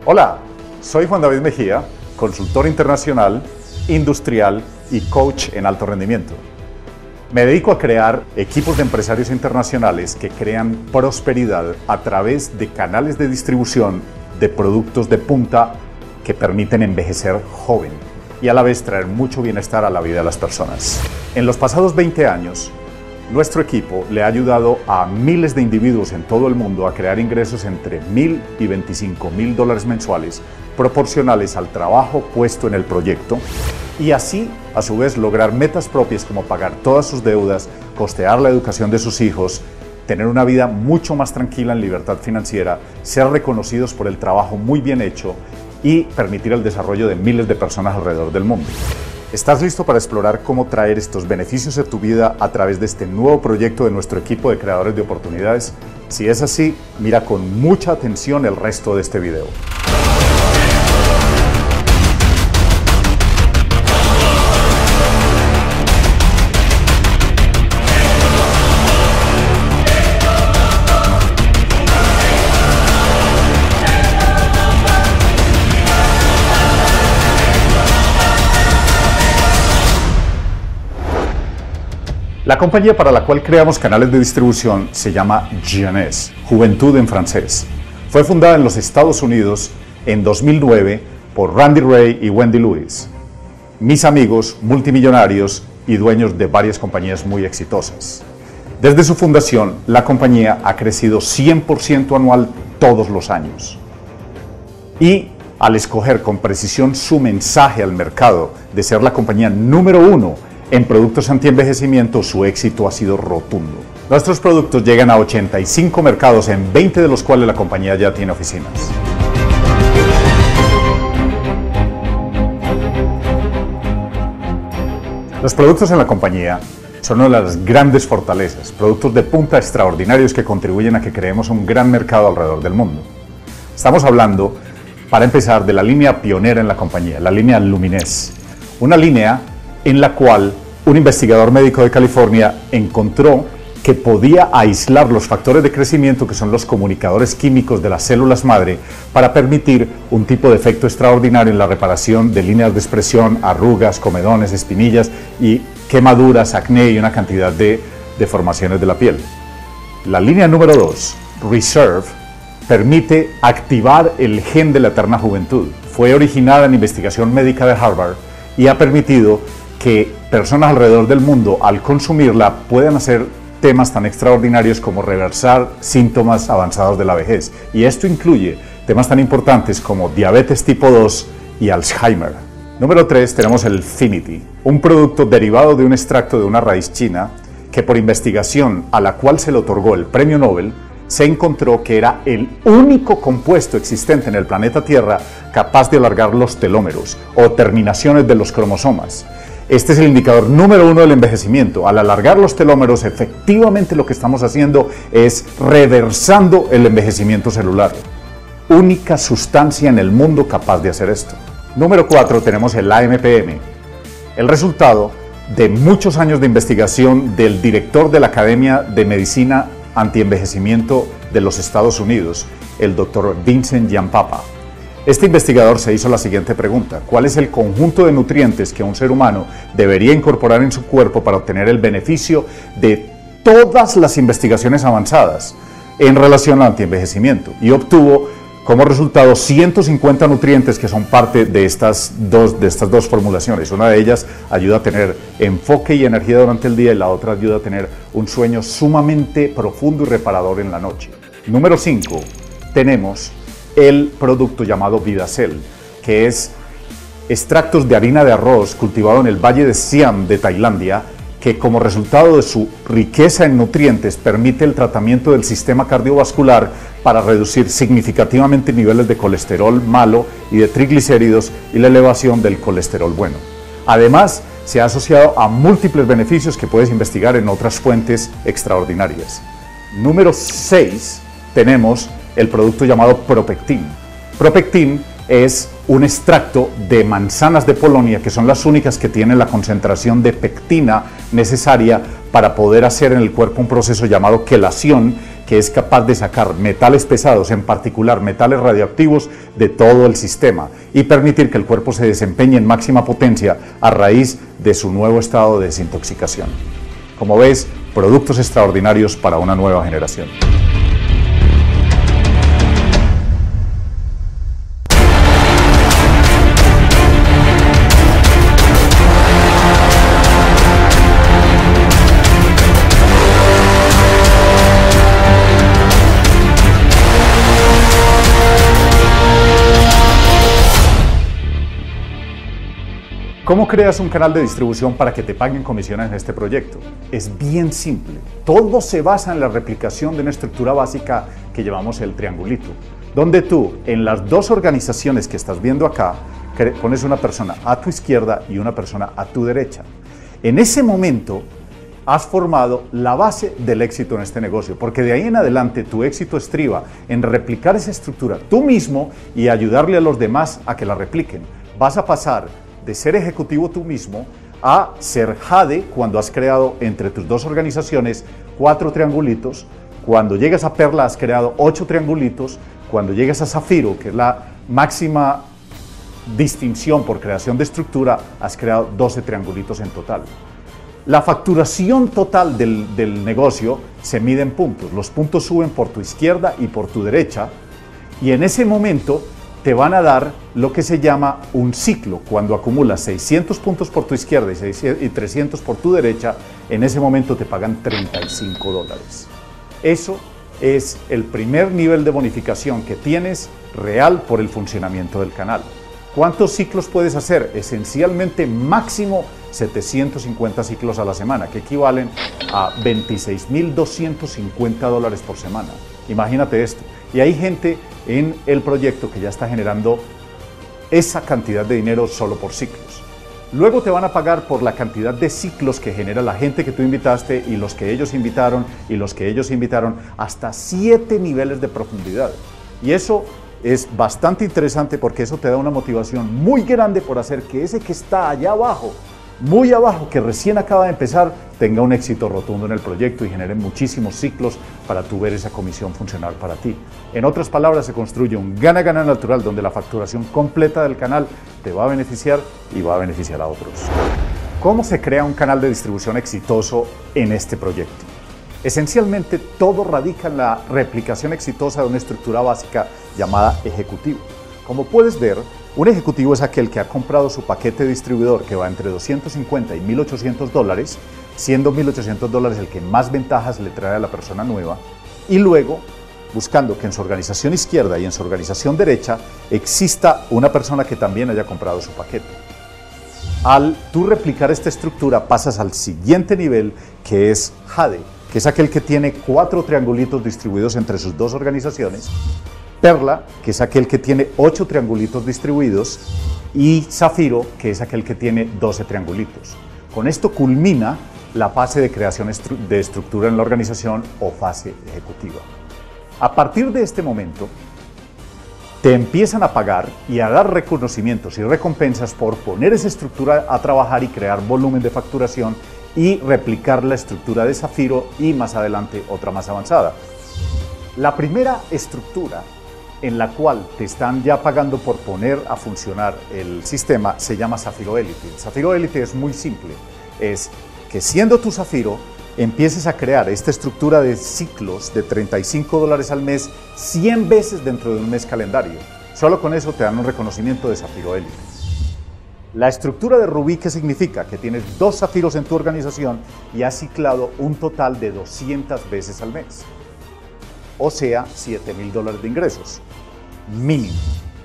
Hola, soy Juan David Mejía, consultor internacional, industrial y coach en alto rendimiento. Me dedico a crear equipos de empresarios internacionales que crean prosperidad a través de canales de distribución de productos de punta que permiten envejecer joven y a la vez traer mucho bienestar a la vida de las personas. En los pasados 20 años, nuestro equipo le ha ayudado a miles de individuos en todo el mundo a crear ingresos entre $1,000 y $25,000 mensuales, proporcionales al trabajo puesto en el proyecto, y así, a su vez, lograr metas propias como pagar todas sus deudas, costear la educación de sus hijos, tener una vida mucho más tranquila en libertad financiera, ser reconocidos por el trabajo muy bien hecho y permitir el desarrollo de miles de personas alrededor del mundo. ¿Estás listo para explorar cómo traer estos beneficios a tu vida a través de este nuevo proyecto de nuestro equipo de creadores de oportunidades? Si es así, mira con mucha atención el resto de este video. La compañía para la cual creamos canales de distribución se llama Jeunesse, Juventud en francés. Fue fundada en los Estados Unidos en 2009 por Randy Ray y Wendy Lewis, mis amigos multimillonarios y dueños de varias compañías muy exitosas. Desde su fundación, la compañía ha crecido 100% anual todos los años. Y al escoger con precisión su mensaje al mercado de ser la compañía número 1 en productos anti-envejecimiento, su éxito ha sido rotundo. Nuestros productos llegan a 85 mercados, en 20 de los cuales la compañía ya tiene oficinas. Los productos en la compañía son una de las grandes fortalezas, productos de punta extraordinarios que contribuyen a que creemos un gran mercado alrededor del mundo. Estamos hablando, para empezar, de la línea pionera en la compañía, la línea Luminesse, una línea en la cual un investigador médico de California encontró que podía aislar los factores de crecimiento, que son los comunicadores químicos de las células madre, para permitir un tipo de efecto extraordinario en la reparación de líneas de expresión, arrugas, comedones, espinillas y quemaduras, acné y una cantidad de deformaciones de la piel. La línea número 2, Reserve, permite activar el gen de la eterna juventud. Fue originada en investigación médica de Harvard y ha permitido que personas alrededor del mundo, al consumirla, puedan hacer temas tan extraordinarios como reversar síntomas avanzados de la vejez. Y esto incluye temas tan importantes como diabetes tipo 2 y Alzheimer. Número 3, tenemos el Finity, un producto derivado de un extracto de una raíz china que, por investigación a la cual se le otorgó el premio Nobel, se encontró que era el único compuesto existente en el planeta Tierra capaz de alargar los telómeros o terminaciones de los cromosomas. Este es el indicador número 1 del envejecimiento. Al alargar los telómeros, efectivamente lo que estamos haciendo es reversando el envejecimiento celular. Única sustancia en el mundo capaz de hacer esto. Número 4, tenemos el AMPM. El resultado de muchos años de investigación del director de la Academia de Medicina Antienvejecimiento de los Estados Unidos, el Dr. Vincent Giampapa. Este investigador se hizo la siguiente pregunta: ¿cuál es el conjunto de nutrientes que un ser humano debería incorporar en su cuerpo para obtener el beneficio de todas las investigaciones avanzadas en relación al antienvejecimiento? Y obtuvo como resultado 150 nutrientes que son parte de estas dos formulaciones. Una de ellas ayuda a tener enfoque y energía durante el día y la otra ayuda a tener un sueño sumamente profundo y reparador en la noche. Número 5, tenemos el producto llamado VidaCell, que es extractos de harina de arroz cultivado en el Valle de Siam de Tailandia, que como resultado de su riqueza en nutrientes permite el tratamiento del sistema cardiovascular para reducir significativamente niveles de colesterol malo y de triglicéridos y la elevación del colesterol bueno. Además, se ha asociado a múltiples beneficios que puedes investigar en otras fuentes extraordinarias. Número 6, tenemos el producto llamado Propectin. Propectin es un extracto de manzanas de Polonia, que son las únicas que tienen la concentración de pectina necesaria para poder hacer en el cuerpo un proceso llamado quelación, que es capaz de sacar metales pesados, en particular metales radioactivos, de todo el sistema y permitir que el cuerpo se desempeñe en máxima potencia a raíz de su nuevo estado de desintoxicación. Como ves, productos extraordinarios para una nueva generación. ¿Cómo creas un canal de distribución para que te paguen comisiones en este proyecto? Es bien simple. Todo se basa en la replicación de una estructura básica que llamamos el triangulito, donde tú, en las dos organizaciones que estás viendo acá, pones una persona a tu izquierda y una persona a tu derecha. En ese momento, has formado la base del éxito en este negocio, porque de ahí en adelante tu éxito estriba en replicar esa estructura tú mismo y ayudarle a los demás a que la repliquen. Vas a pasar de ser ejecutivo tú mismo a ser Jade cuando has creado entre tus dos organizaciones 4 triangulitos, cuando llegas a Perla has creado 8 triangulitos, cuando llegas a Zafiro, que es la máxima distinción por creación de estructura, has creado 12 triangulitos en total. La facturación total del negocio se mide en puntos, los puntos suben por tu izquierda y por tu derecha y en ese momento te van a dar lo que se llama un ciclo. Cuando acumulas 600 puntos por tu izquierda y 300 por tu derecha, en ese momento te pagan $35. Eso es el primer nivel de bonificación que tienes real por el funcionamiento del canal. ¿Cuántos ciclos puedes hacer? Esencialmente máximo 750 ciclos a la semana, que equivalen a $26.250 por semana. Imagínate esto. Y hay gente en el proyecto que ya está generando esa cantidad de dinero solo por ciclos. Luego te van a pagar por la cantidad de ciclos que genera la gente que tú invitaste y los que ellos invitaron y los que ellos invitaron, hasta 7 niveles de profundidad. Y eso es bastante interesante porque eso te da una motivación muy grande por hacer que ese que está allá abajo, muy abajo, que recién acaba de empezar, tenga un éxito rotundo en el proyecto y genere muchísimos ciclos para tú ver esa comisión funcionar para ti. En otras palabras, se construye un gana-gana natural donde la facturación completa del canal te va a beneficiar y va a beneficiar a otros. ¿Cómo se crea un canal de distribución exitoso en este proyecto? Esencialmente, todo radica en la replicación exitosa de una estructura básica llamada ejecutivo. Como puedes ver, un ejecutivo es aquel que ha comprado su paquete de distribuidor que va entre $250 y $1.800, siendo $1.800 el que más ventajas le trae a la persona nueva, y luego buscando que en su organización izquierda y en su organización derecha exista una persona que también haya comprado su paquete. Al tú replicar esta estructura pasas al siguiente nivel, que es Jade, que es aquel que tiene 4 triangulitos distribuidos entre sus dos organizaciones, Perla, que es aquel que tiene 8 triangulitos distribuidos, y Zafiro, que es aquel que tiene 12 triangulitos. Con esto culmina la fase de creación de estructura en la organización o fase ejecutiva. A partir de este momento, te empiezan a pagar y a dar reconocimientos y recompensas por poner esa estructura a trabajar y crear volumen de facturación y replicar la estructura de Zafiro y más adelante otra más avanzada. La primera estructura en la cual te están ya pagando por poner a funcionar el sistema se llama Zafiro Elite. Zafiro Elite es muy simple, es que siendo tu Zafiro empieces a crear esta estructura de ciclos de $35 al mes 100 veces dentro de un mes calendario. Solo con eso te dan un reconocimiento de Zafiro Elite. La estructura de Rubí, ¿qué significa? Que tienes 2 zafiros en tu organización y has ciclado un total de 200 veces al mes. O sea, $7.000 de ingresos, mínimo.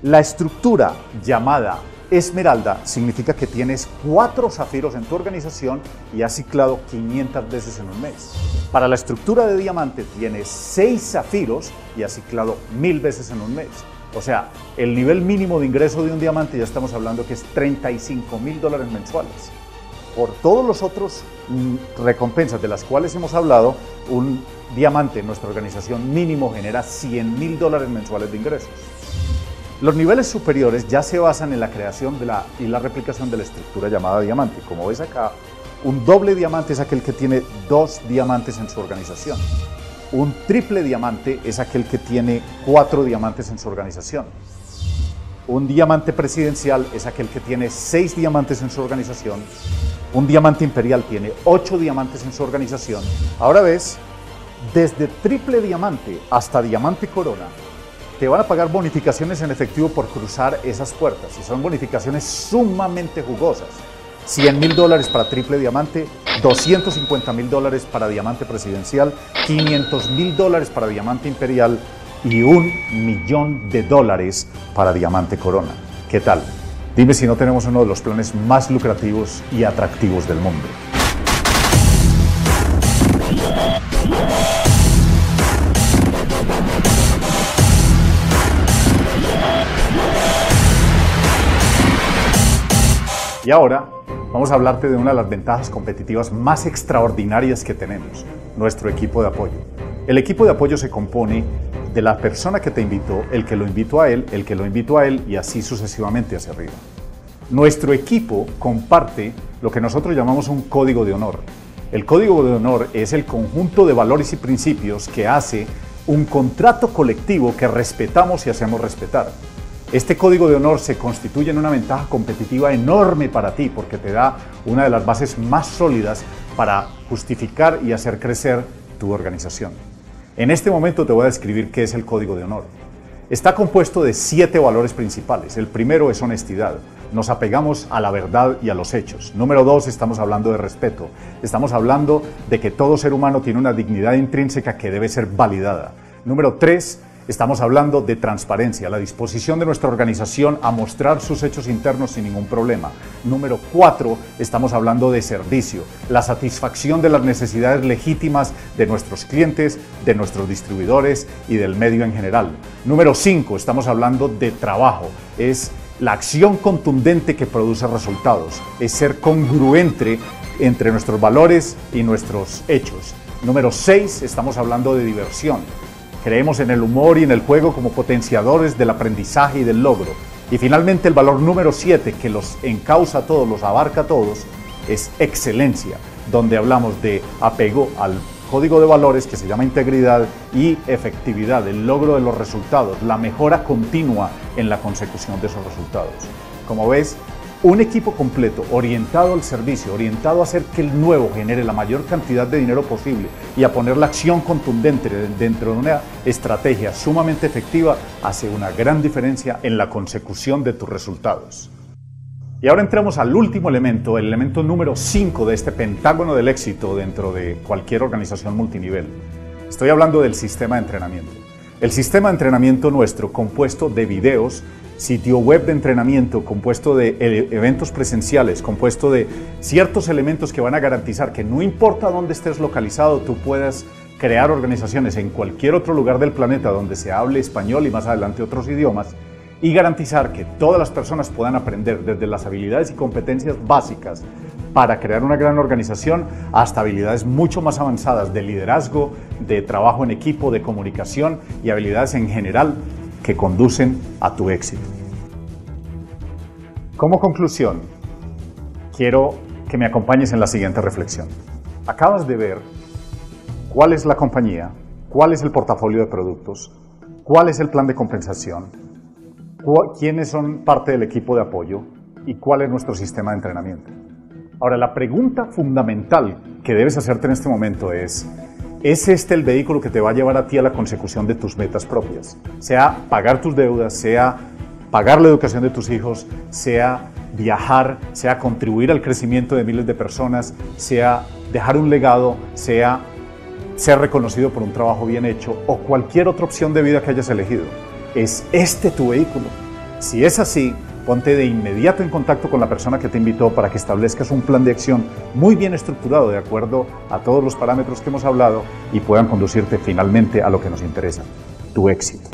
La estructura llamada Esmeralda significa que tienes 4 zafiros en tu organización y has ciclado 500 veces en un mes. Para la estructura de Diamante tienes 6 zafiros y has ciclado 1000 veces en un mes. O sea, el nivel mínimo de ingreso de un diamante ya estamos hablando que es $35.000 mensuales. Por todos los otros recompensas de las cuales hemos hablado, un diamante en nuestra organización mínimo genera $100.000 mensuales de ingresos. Los niveles superiores ya se basan en la creación y la replicación de la estructura llamada diamante. Como ves acá, un doble diamante es aquel que tiene 2 diamantes en su organización. Un triple diamante es aquel que tiene 4 diamantes en su organización. Un diamante presidencial es aquel que tiene 6 diamantes en su organización. Un diamante imperial tiene 8 diamantes en su organización. Ahora ves, desde triple diamante hasta diamante corona, te van a pagar bonificaciones en efectivo por cruzar esas puertas. Y son bonificaciones sumamente jugosas. $100.000 para triple diamante, $250.000 para diamante presidencial, $500.000 para diamante imperial y $1.000.000 para diamante corona. ¿Qué tal? Dime si no tenemos uno de los planes más lucrativos y atractivos del mundo. Y ahora vamos a hablarte de una de las ventajas competitivas más extraordinarias que tenemos, nuestro equipo de apoyo. El equipo de apoyo se compone de la persona que te invitó, el que lo invitó a él, el que lo invitó a él y así sucesivamente hacia arriba. Nuestro equipo comparte lo que nosotros llamamos un código de honor. El código de honor es el conjunto de valores y principios que hace un contrato colectivo que respetamos y hacemos respetar. Este código de honor se constituye en una ventaja competitiva enorme para ti porque te da una de las bases más sólidas para justificar y hacer crecer tu organización. En este momento te voy a describir qué es el código de honor. Está compuesto de 7 valores principales. El primero es honestidad. Nos apegamos a la verdad y a los hechos. Número 2, estamos hablando de respeto. Estamos hablando de que todo ser humano tiene una dignidad intrínseca que debe ser validada. Número 3, estamos hablando de transparencia, la disposición de nuestra organización a mostrar sus hechos internos sin ningún problema. Número 4, estamos hablando de servicio, la satisfacción de las necesidades legítimas de nuestros clientes, de nuestros distribuidores y del medio en general. Número 5, estamos hablando de trabajo, es la acción contundente que produce resultados, es ser congruente entre nuestros valores y nuestros hechos. Número 6, estamos hablando de diversión. Creemos en el humor y en el juego como potenciadores del aprendizaje y del logro. Y finalmente el valor número 7, que los encausa a todos, los abarca a todos, es excelencia, donde hablamos de apego al código de valores que se llama integridad y efectividad, el logro de los resultados, la mejora continua en la consecución de esos resultados. Como ves, un equipo completo, orientado al servicio, orientado a hacer que el nuevo genere la mayor cantidad de dinero posible y a poner la acción contundente dentro de una estrategia sumamente efectiva, hace una gran diferencia en la consecución de tus resultados. Y ahora entramos al último elemento, el elemento número 5 de este pentágono del éxito dentro de cualquier organización multinivel. Estoy hablando del sistema de entrenamiento. El sistema de entrenamiento nuestro, compuesto de videos, sitio web de entrenamiento, compuesto de eventos presenciales, compuesto de ciertos elementos que van a garantizar que no importa dónde estés localizado, tú puedas crear organizaciones en cualquier otro lugar del planeta donde se hable español y más adelante otros idiomas, y garantizar que todas las personas puedan aprender desde las habilidades y competencias básicas para crear una gran organización hasta habilidades mucho más avanzadas de liderazgo, de trabajo en equipo, de comunicación y habilidades en general que conducen a tu éxito. Como conclusión, quiero que me acompañes en la siguiente reflexión. Acabas de ver cuál es la compañía, cuál es el portafolio de productos, cuál es el plan de compensación, quiénes son parte del equipo de apoyo y cuál es nuestro sistema de entrenamiento. Ahora, la pregunta fundamental que debes hacerte en este momento ¿es este el vehículo que te va a llevar a ti a la consecución de tus metas propias? Sea pagar tus deudas, sea pagar la educación de tus hijos, sea viajar, sea contribuir al crecimiento de miles de personas, sea dejar un legado, sea ser reconocido por un trabajo bien hecho o cualquier otra opción de vida que hayas elegido. ¿Es este tu vehículo? Si es así, ponte de inmediato en contacto con la persona que te invitó para que establezcas un plan de acción muy bien estructurado de acuerdo a todos los parámetros que hemos hablado y puedan conducirte finalmente a lo que nos interesa, tu éxito.